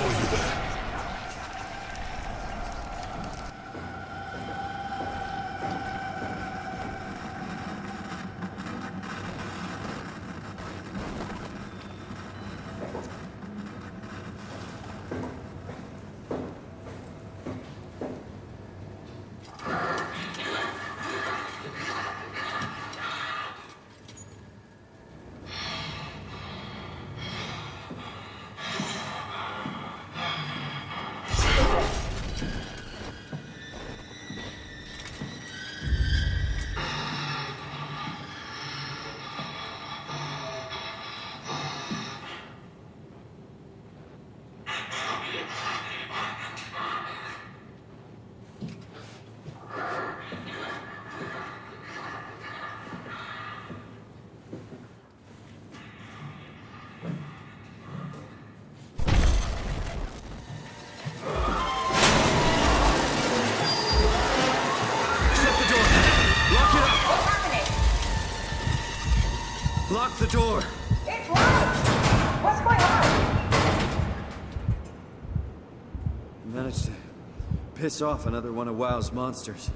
saw you there. Lock the door! It's locked! What's going on? Managed to piss off another one of WoW's monsters.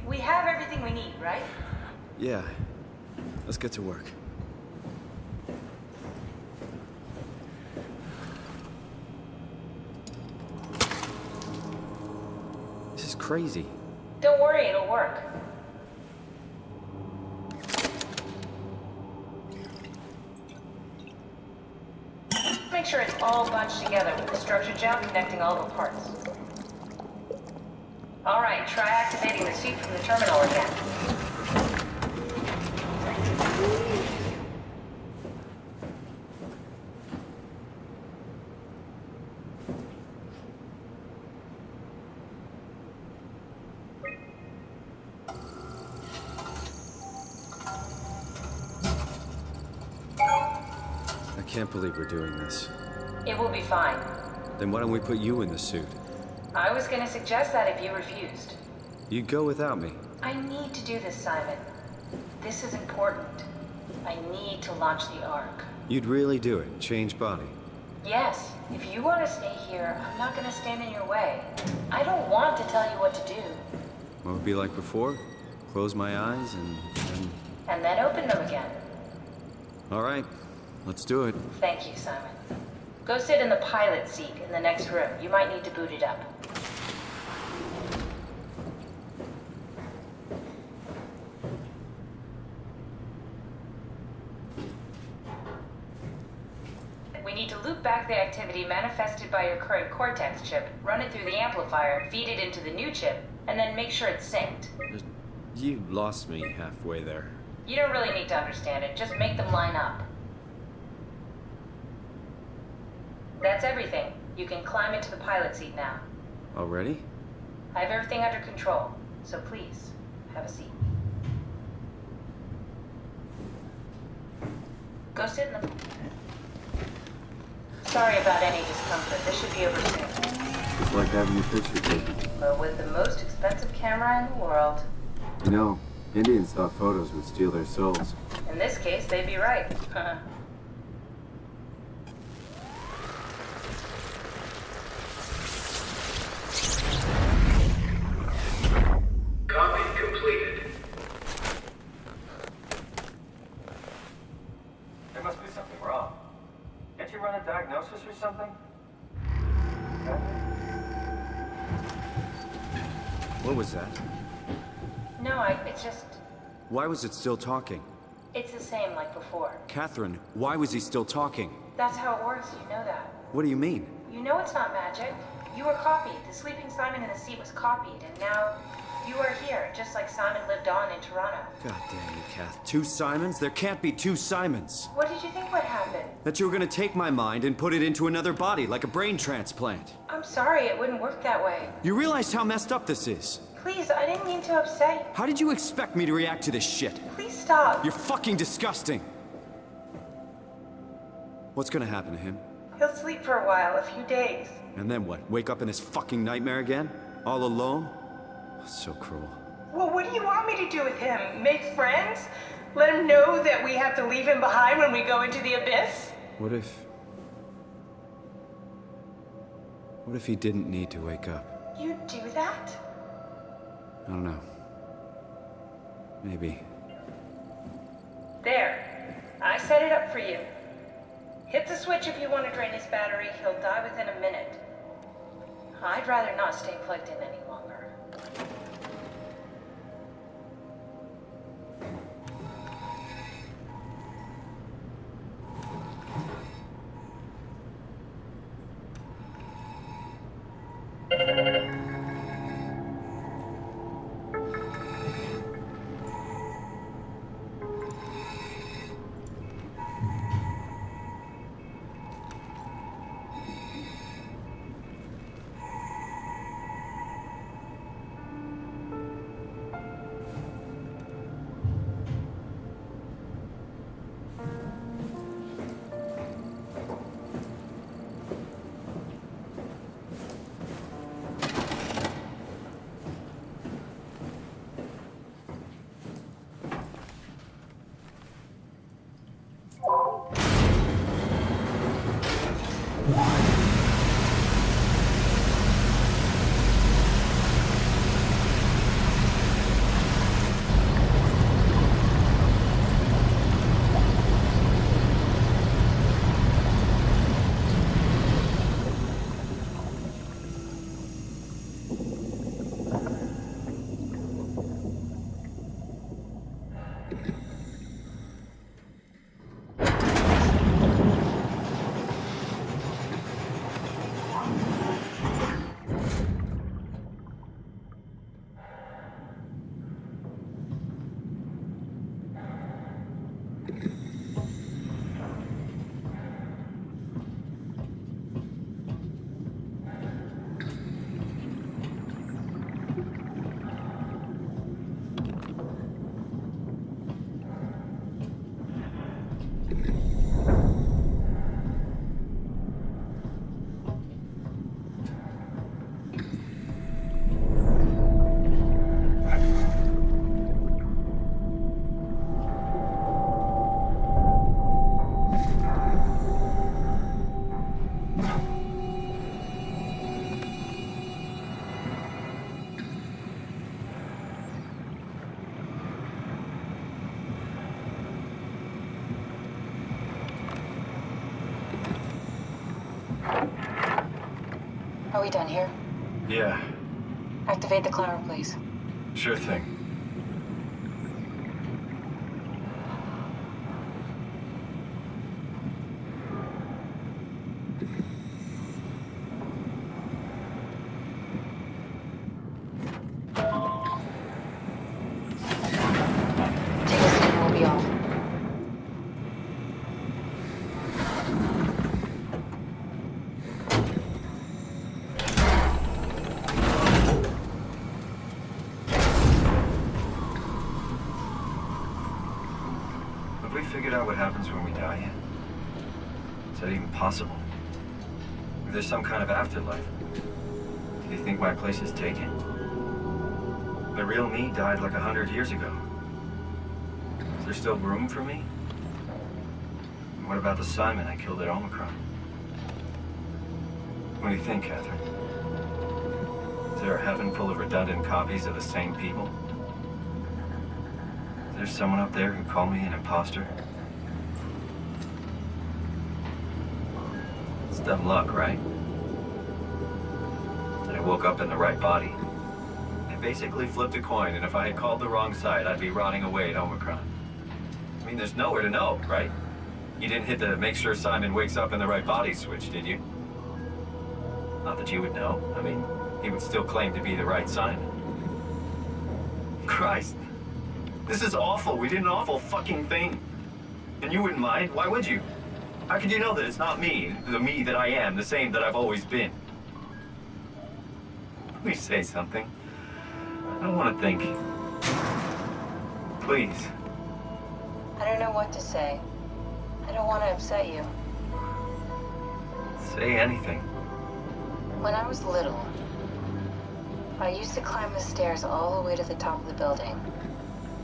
We have everything we need, right? Yeah. Let's get to work. This is crazy. Don't worry, it'll work. Make sure it's all bunched together with the structure gel connecting all the parts. Alright, try activating the suit from the terminal again. I can't believe we're doing this. It will be fine. Then why don't we put you in the suit? I was gonna suggest that if you refused. You'd go without me. I need to do this, Simon. This is important. I need to launch the Ark. You'd really do it? Change body? Yes. If you want to stay here, I'm not gonna stand in your way. I don't want to tell you what to do. What would it be like before? Close my eyes and And then open them again. All right. Let's do it. Thank you, Simon. Go sit in the pilot seat in the next room. You might need to boot it up. We need to loop back the activity manifested by your current Cortex chip, run it through the amplifier, feed it into the new chip, and then make sure it's synced. You lost me halfway there. You don't really need to understand it. Just make them line up. That's everything. You can climb into the pilot seat now. Already? I have everything under control, so please, have a seat. Go sit in the... Sorry about any discomfort. This should be over soon. It's like having your picture taken. But with the most expensive camera in the world. You know, Indians thought photos would steal their souls. In this case, they'd be right. Copy completed. There must be something wrong. Can't you run a diagnosis or something? What was that? No, it's just... Why was it still talking? It's the same like before. Catherine, why was he still talking? That's how it works, you know that. What do you mean? You know it's not magic. You were copied. The sleeping Simon in the seat was copied, and now you are here, just like Simon lived on in Toronto. God damn you, Kath. 2 Simons? There can't be 2 Simons. What did you think would happen? That you were gonna take my mind and put it into another body, like a brain transplant. I'm sorry, it wouldn't work that way. You realize how messed up this is? Please, I didn't mean to upset you. How did you expect me to react to this shit? Please stop. You're fucking disgusting. What's gonna happen to him? He'll sleep for a while, a few days. And then what? Wake up in this fucking nightmare again? All alone? So cruel. Well, what do you want me to do with him? Make friends? Let him know that we have to leave him behind when we go into the abyss? What if... What if he didn't need to wake up? You'd do that? I don't know. Maybe. There. I set it up for you. Hit the switch if you want to drain his battery. He'll die within a minute. I'd rather not stay plugged in any longer. Are we done here? Yeah, Activate the climber, please. sure thing. Take a seat and we'll be off. Have we figured out what happens when we die yet? Is that even possible? If there's some kind of afterlife, do you think my place is taken? The real me died like 100 years ago. Is there still room for me? And what about the Simon I killed at Omicron? What do you think, Catherine? Is there a heaven full of redundant copies of the same people? Is there someone up there who called me an imposter? It's dumb luck, right? And I woke up in the right body. I basically flipped a coin, and if I had called the wrong side, I'd be rotting away at Omicron. I mean, there's nowhere to know, right? You didn't hit the make sure Simon wakes up in the right body switch, did you? Not that you would know. I mean, he would still claim to be the right Simon. Christ. This is awful. We did an awful fucking thing. And you wouldn't mind? Why would you? How could you know that it's not me, the me that I am, the same that I've always been? Please say something. I don't want to think. Please. I don't know what to say. I don't want to upset you. Say anything. When I was little, I used to climb the stairs all the way to the top of the building.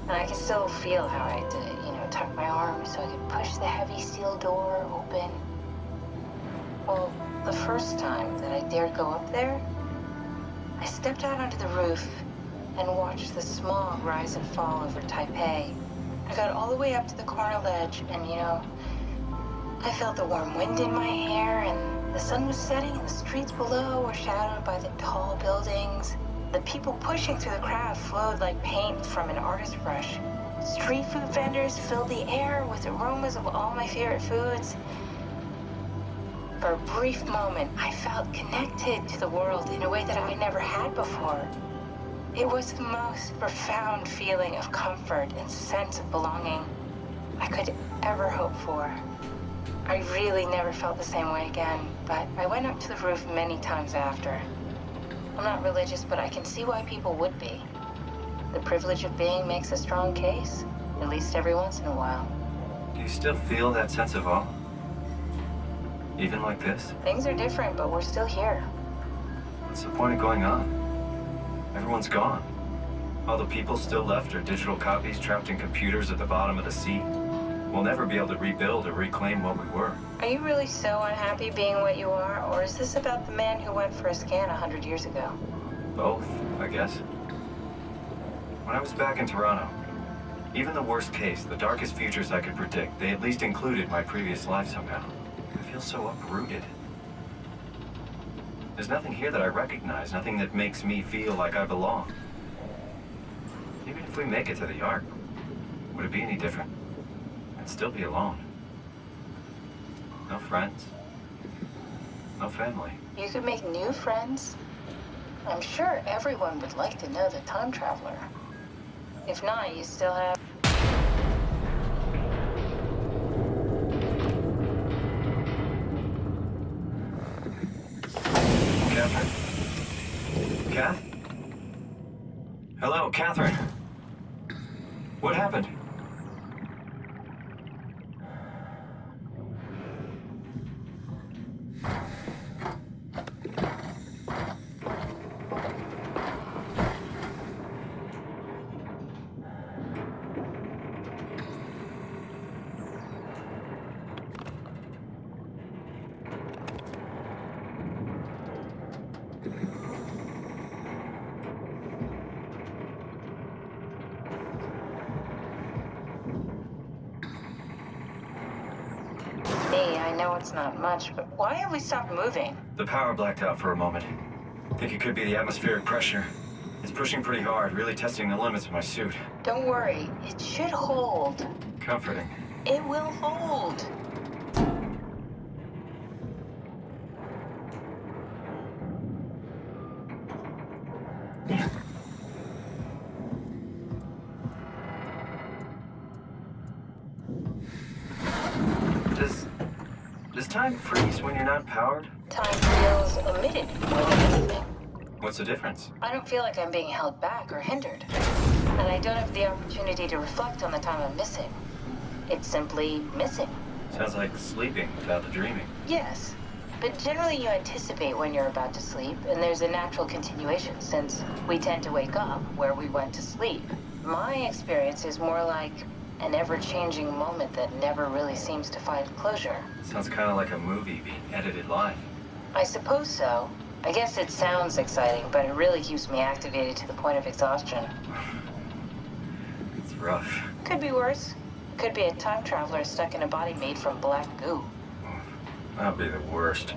And I can still feel how I did it, you know, tuck my arms so I could push the heavy steel door open. Well, the first time that I dared go up there, I stepped out onto the roof and watched the smog rise and fall over Taipei. I got all the way up to the corner ledge, and I felt the warm wind in my hair, and the sun was setting, and the streets below were shadowed by the tall buildings. The people pushing through the crowd flowed like paint from an artist's brush. Street food vendors filled the air with aromas of all my favorite foods. For a brief moment, I felt connected to the world in a way that I never had before. It was the most profound feeling of comfort and sense of belonging I could ever hope for. I really never felt the same way again, but I went up to the roof many times after. I'm not religious, but I can see why people would be. The privilege of being makes a strong case, at least every once in a while. Do you still feel that sense of awe? Even like this? Things are different, but we're still here. What's the point of going on? Everyone's gone. All the people still left are digital copies trapped in computers at the bottom of the sea. We'll never be able to rebuild or reclaim what we were. Are you really so unhappy being what you are, or is this about the man who went for a scan 100 years ago? Both, I guess. When I was back in Toronto, even the worst case, the darkest futures I could predict, they at least included my previous life somehow. I feel so uprooted. There's nothing here that I recognize, nothing that makes me feel like I belong. Even if we make it to the Ark, would it be any different? I'd still be alone. No friends. No family. You could make new friends. I'm sure everyone would like to know the time traveler. If not, you still have... Catherine? Kath? Hello, Catherine. What happened? I know it's not much, but why have we stopped moving? The power blacked out for a moment. Think it could be the atmospheric pressure. It's pushing pretty hard, really testing the limits of my suit. Don't worry, it should hold. Comforting. It will hold. Does time freeze when you're not powered? Time feels omitted more than anything. What's the difference? I don't feel like I'm being held back or hindered. And I don't have the opportunity to reflect on the time I'm missing. It's simply missing. Sounds like sleeping without the dreaming. Yes, but generally you anticipate when you're about to sleep, and there's a natural continuation since we tend to wake up where we went to sleep. My experience is more like an ever-changing moment that never really seems to find closure. Sounds kind of like a movie being edited live. I suppose so. I guess it sounds exciting, but it really keeps me activated to the point of exhaustion. It's rough. Could be worse. Could be a time traveler stuck in a body made from black goo. That'd be the worst.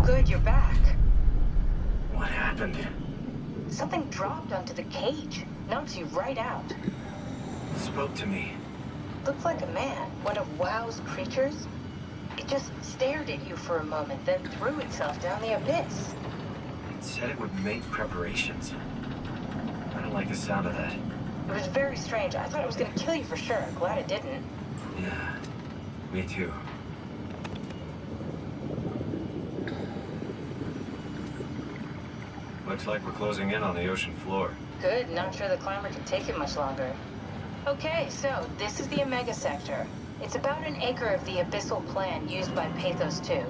Good, you're back. What happened? Something dropped onto the cage. Knocks you right out. spoke to me. Looked like a man, one of WoW's creatures. It just stared at you for a moment, then threw itself down the abyss. It said it would make preparations. I don't like the sound of that. It was very strange. I thought it was gonna kill you for sure. Glad it didn't. Yeah, me too. Looks like we're closing in on the ocean floor. Good, not sure the climber can take it much longer. Okay, so this is the Omega Sector. It's about an acre of the abyssal plan used by Pathos 2.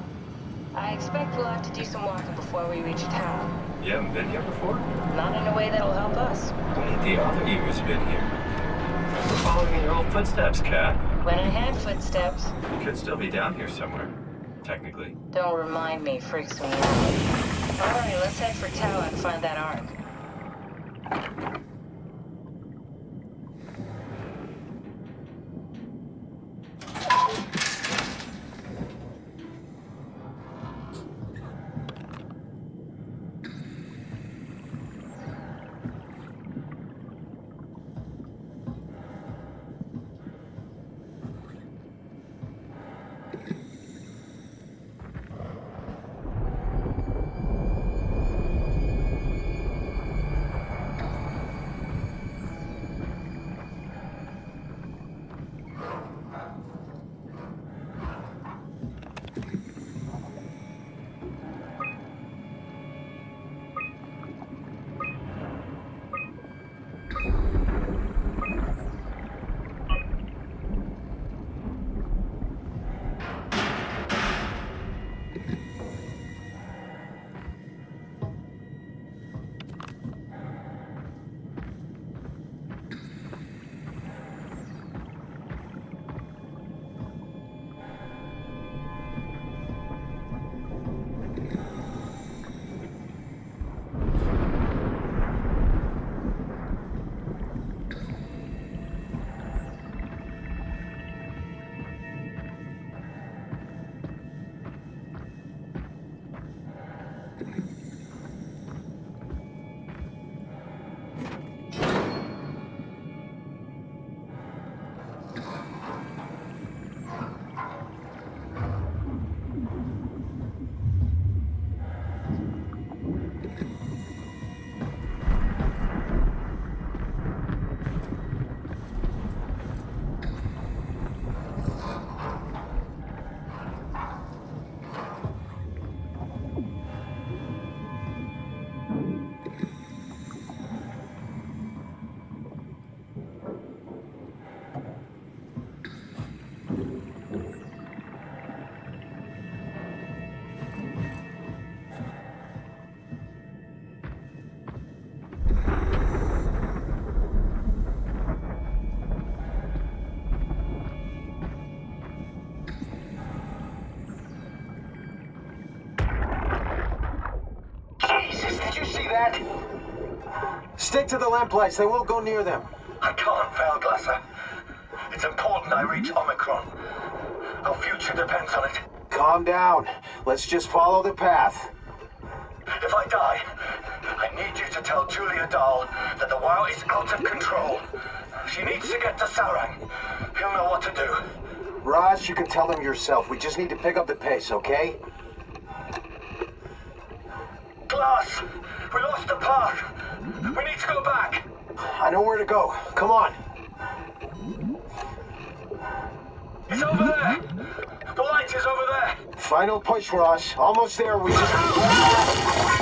I expect we'll have to do some walking before we reach town. You haven't been here before? Not in a way that'll help us. Wait, the other you has been here. We're following in your old footsteps, Kat. When I had footsteps. You could still be down here somewhere, technically. Don't remind me, freaks me out. Alright, let's head for Tau and find that ark. Stick to the lamplights, they won't go near them. I can't fail, Glasser. It's important I reach Omicron. Our future depends on it. Calm down. Let's just follow the path. If I die, I need you to tell Julia Dahl that the WoW is out of control. She needs to get to Saurang. He'll know what to do. Raj, you can tell him yourself. We just need to pick up the pace, okay? Glass! We lost the path! We need to go back! I know where to go. Come on. It's over there! The light is over there! Final push, Ross. Almost there. We just...